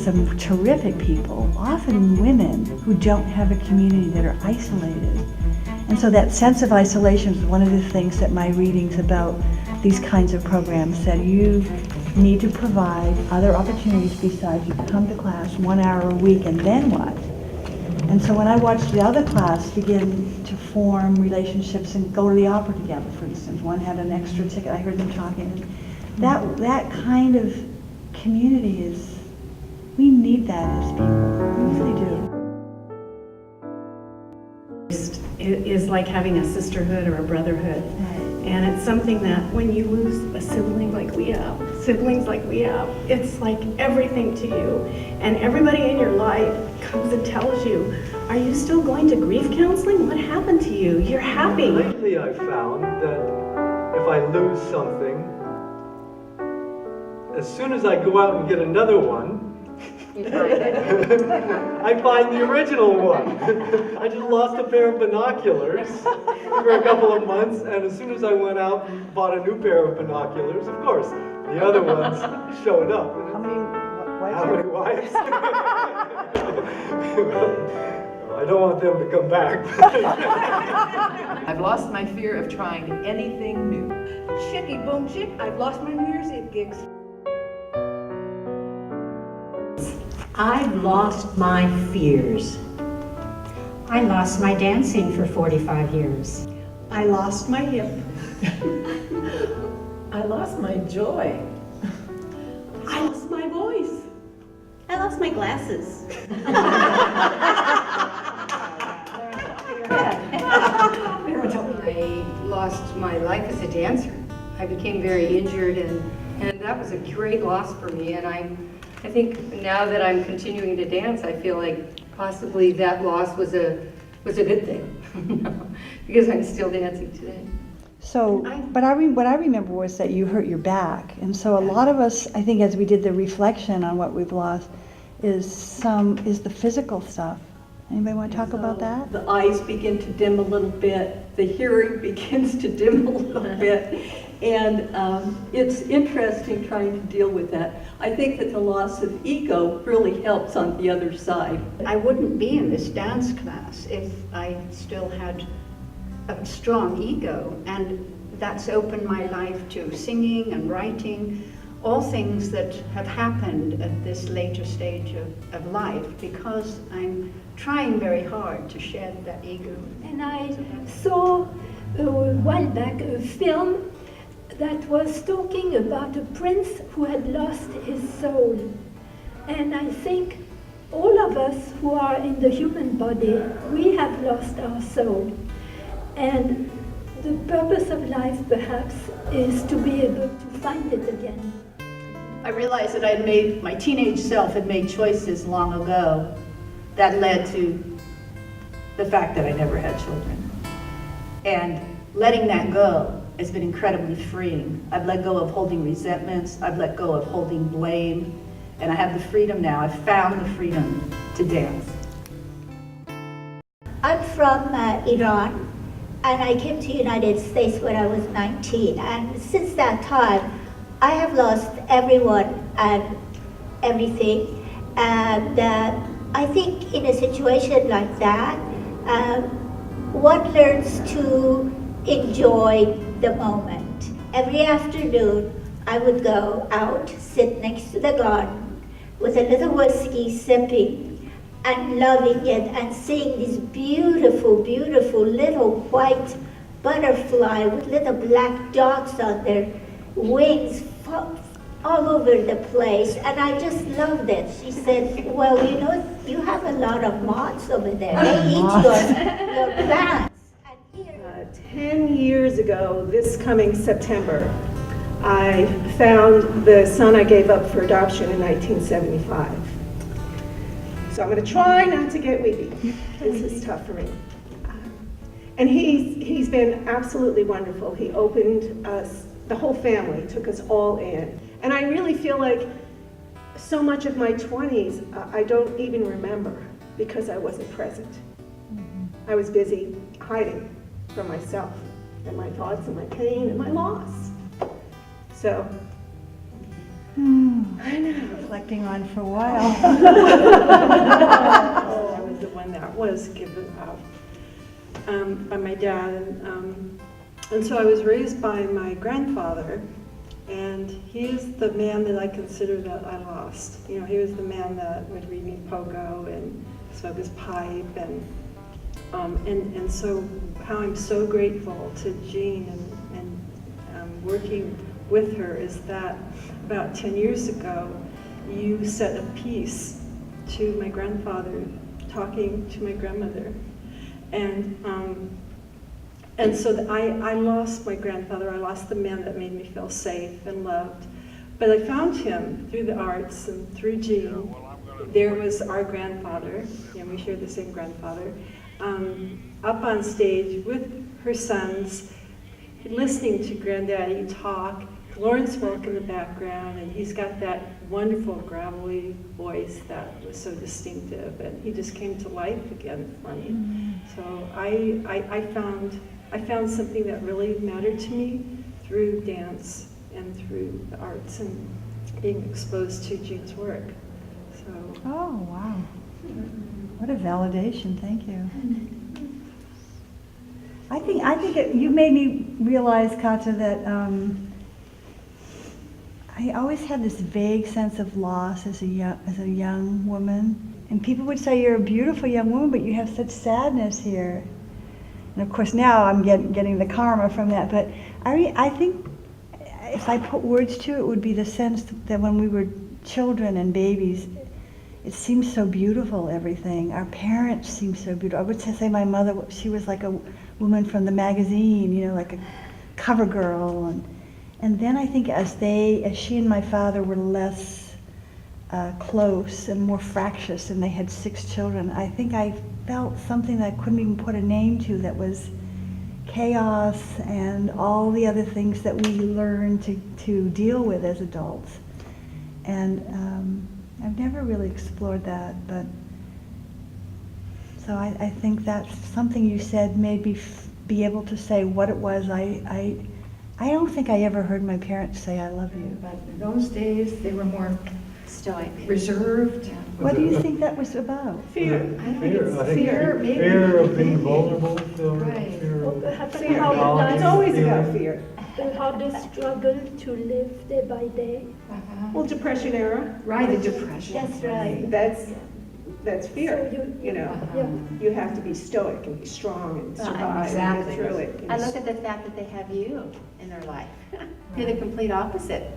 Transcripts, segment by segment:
some terrific people, often women who don't have a community, that are isolated. And so that sense of isolation is one of the things that my readings about these kinds of programs said. You need to provide other opportunities besides you come to class 1 hour a week and then what? And so when I watched the other class begin to form relationships and go to the opera together, for instance, one had an extra ticket, I heard them talking. That kind of community is, we need that as people, we really do. It is like having a sisterhood or a brotherhood. And it's something that when you lose a sibling like we have, siblings like we have, it's like everything to you. And everybody in your life comes and tells you, are you still going to grief counseling? What happened to you? You're happy. Lately I've found that if I lose something, as soon as I go out and get another one, I find the original one. I just lost a pair of binoculars for a couple of months, and as soon as I went out and bought a new pair of binoculars, of course, the other ones showed up. How many wives? How many wives? Well, I don't want them to come back. I've lost my fear of trying anything new. Chicky boom chick, I've lost my New Year's Eve gigs. I've lost my fears. I lost my dancing for 45 years. I lost my hip. I lost my joy. I lost my voice. I lost my glasses. I lost my life as a dancer. I became very injured, and that was a great loss for me. And I think now that I'm continuing to dance, I feel like possibly that loss was a good thing because I'm still dancing today. So, but what I remember was that you hurt your back, and so a lot of us, I think, as we did the reflection on what we've lost, is the physical stuff. Anybody want to talk about that? The eyes begin to dim a little bit, the hearing begins to dim a little bit, and it's interesting trying to deal with that. I think that the loss of ego really helps on the other side. I wouldn't be in this dance class if I still had a strong ego, and that's opened my life to singing and writing, all things that have happened at this later stage of life, because I'm trying very hard to shed that ego. And I saw a while back a film that was talking about a prince who had lost his soul. And I think all of us who are in the human body, we have lost our soul. And the purpose of life, perhaps, is to be able to find it again. I realized that my teenage self had made choices long ago that led to the fact that I never had children. And letting that go has been incredibly freeing. I've let go of holding resentments, I've let go of holding blame, and I have the freedom now. I've found the freedom to dance. I'm from Iran, and I came to the United States when I was 19. And since that time, I have lost everyone and everything. And I think in a situation like that, one learns to enjoy the moment. Every afternoon, I would go out, sit next to the garden with a little whiskey, sipping and loving it and seeing these beautiful, beautiful little white butterfly with little black dots on their wings all over the place, and I just loved it. She said, well, you know, you have a lot of moths over there. They eat your plants. 10 years ago, this coming September, I found the son I gave up for adoption in 1975. So I'm going to try not to get weepy. This is tough for me. And he's been absolutely wonderful. He opened us, the whole family, took us all in. And I really feel like so much of my 20s I don't even remember because I wasn't present. I was busy hiding from myself and my thoughts and my pain and my loss. So I know. Reflecting on for a while. I was the one that was given up by my dad, and so I was raised by my grandfather, and he is the man that I consider that I lost. You know, he was the man that would read me pogo and smoke his pipe, and so how I'm so grateful to Jean and working with her is that about 10 years ago, you set a piece to my grandfather talking to my grandmother. And so I lost my grandfather. I lost the man that made me feel safe and loved. But I found him through the arts and through Jean. There was our grandfather, and we shared the same grandfather, up on stage with her sons, listening to Granddaddy talk. Lawrence Welk in the background, and he's got that wonderful gravelly voice that was so distinctive, and he just came to life again for me. So I found something that really mattered to me through dance and through the arts and being exposed to Jean's work. So. Oh, wow. What a validation, thank you. I think you made me realize, Kata, that I always had this vague sense of loss as a young woman. And people would say, you're a beautiful young woman, but you have such sadness here. And of course now I'm getting the karma from that. But I think if I put words to it, it would be the sense that when we were children and babies, it seemed so beautiful, everything. Our parents seemed so beautiful. I would say my mother, she was like a woman from the magazine, you know, like a cover girl. And then I think as she and my father were less close and more fractious, and they had 6 children, I think I felt something that I couldn't even put a name to, that was chaos and all the other things that we learn to deal with as adults. And I've never really explored that, but so I think that's something you said made me be able to say what it was. I don't think I ever heard my parents say I love you. But in those days, they were more stoic, reserved. What do you think that was about? Fear. I think fear, maybe. Fear of being vulnerable. Right. Fear of It's always about fear. How they struggle to live day by day. Well, Depression era. Right, the depression. That's right. That's fear. So You know, Yeah. you have to be stoic and be strong and survive and get through it. I look at the fact that they have you in their life. You're the complete opposite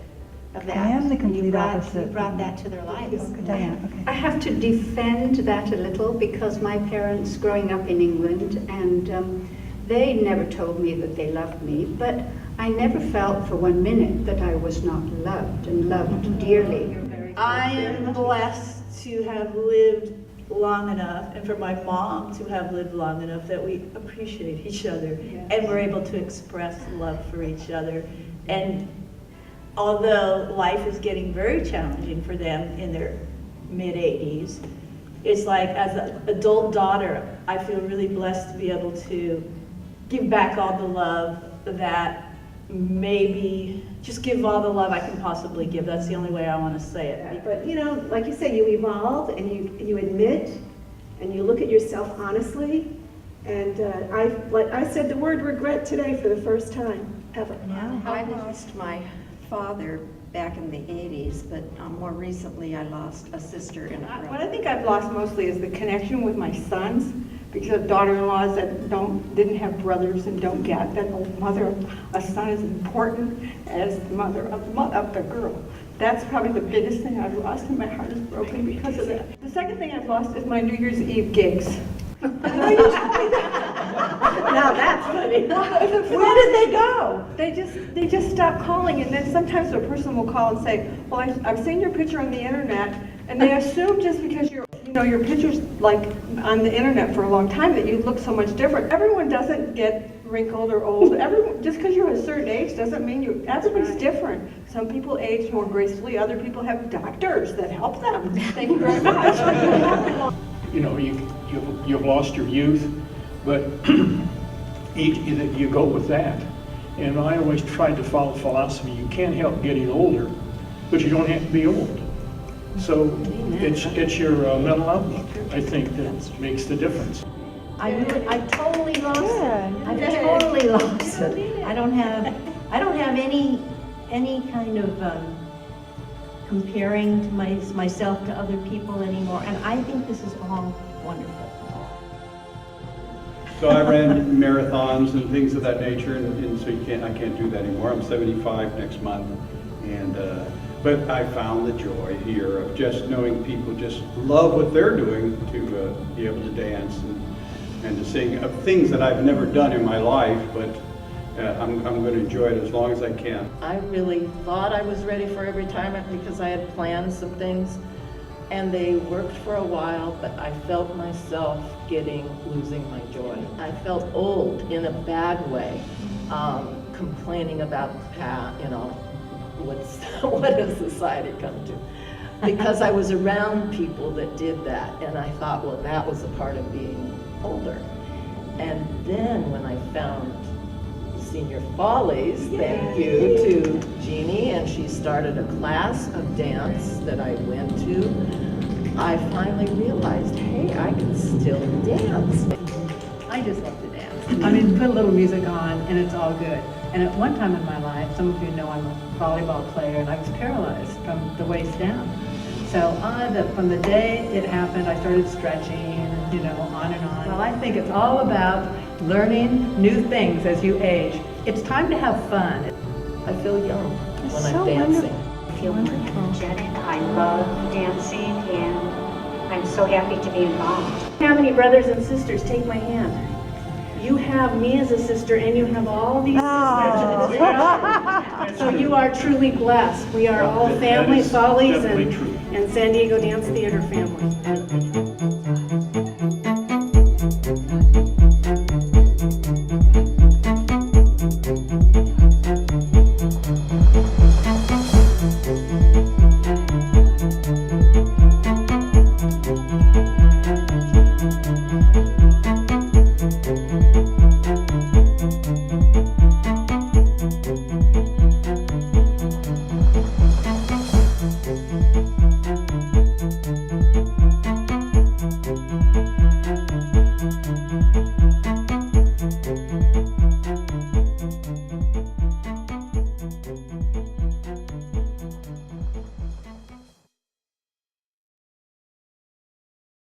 of that. I am the complete You opposite. brought that to their lives. Diana, okay. I have to defend that a little because my parents growing up in England, and they never told me that they loved me, but I never felt for 1 minute that I was not loved and loved dearly. I am blessed to have lived long enough, and for my mom to have lived long enough that we appreciate each other and we're able to express love for each other. And although life is getting very challenging for them in their mid-80s, it's like as an adult daughter, I feel really blessed to be able to give back all the love that maybe just give all the love I can possibly give. That's the only way I want to say it. But you know, like you say, you evolve and you admit and you look at yourself honestly. And I said the word regret today for the first time ever. I lost my father back in the 80s, but more recently I lost a sister and a brother. What I think I've lost mostly is the connection with my sons, because daughter-in-laws that didn't have brothers and don't get that a son is important as the mother of the girl. That's probably the biggest thing I've lost, and my heart is broken because of that. The second thing I've lost is my New Year's Eve gigs. Now that's funny. Where did they go? They just stopped calling, and then sometimes a person will call and say, well, I've seen your picture on the internet, and they assume just because your picture's like on the internet for a long time that you look so much different. Everyone doesn't get wrinkled or old. Just because you're a certain age doesn't mean everybody's different. Some people age more gracefully, other people have doctors that help them. Thank you very much. You know, you've lost your youth, but you go with that. And I always tried to follow philosophy. You can't help getting older, but you don't have to be old. So it's your mental outlook, I think, that makes the difference. I totally lost it. I totally lost it. I don't have any kind of comparing to myself to other people anymore, and I think this is all wonderful. So I ran marathons and things of that nature, and so I can't do that anymore. I'm 75 next month, and but I found the joy here of just knowing people just love what they're doing to be able to dance and to sing of things that I've never done in my life, but I'm going to enjoy it as long as I can. I really thought I was ready for retirement because I had planned some things, and they worked for a while, but I felt myself losing my joy. I felt old in a bad way, complaining about what has society come to? Because I was around people that did that, and I thought, well, that was a part of being older. And then when I found Senior Follies, thank you to Jeannie, and she started a class of dance that I went to, I finally realized, hey, I can still dance. I just love to dance. I mean, put a little music on and it's all good. And at one time in my life, some of you know I'm a volleyball player, and I was paralyzed from the waist down. So from the day it happened, I started stretching and, on and on. Well, I think it's all about learning new things as you age. It's time to have fun. I feel young when I'm dancing. I feel energetic. I love dancing, and I'm so happy to be involved. How many brothers and sisters take my hand? You have me as a sister, and you have all these sisters. So you are truly blessed. We are all family, Follies, and San Diego Dance Theater family.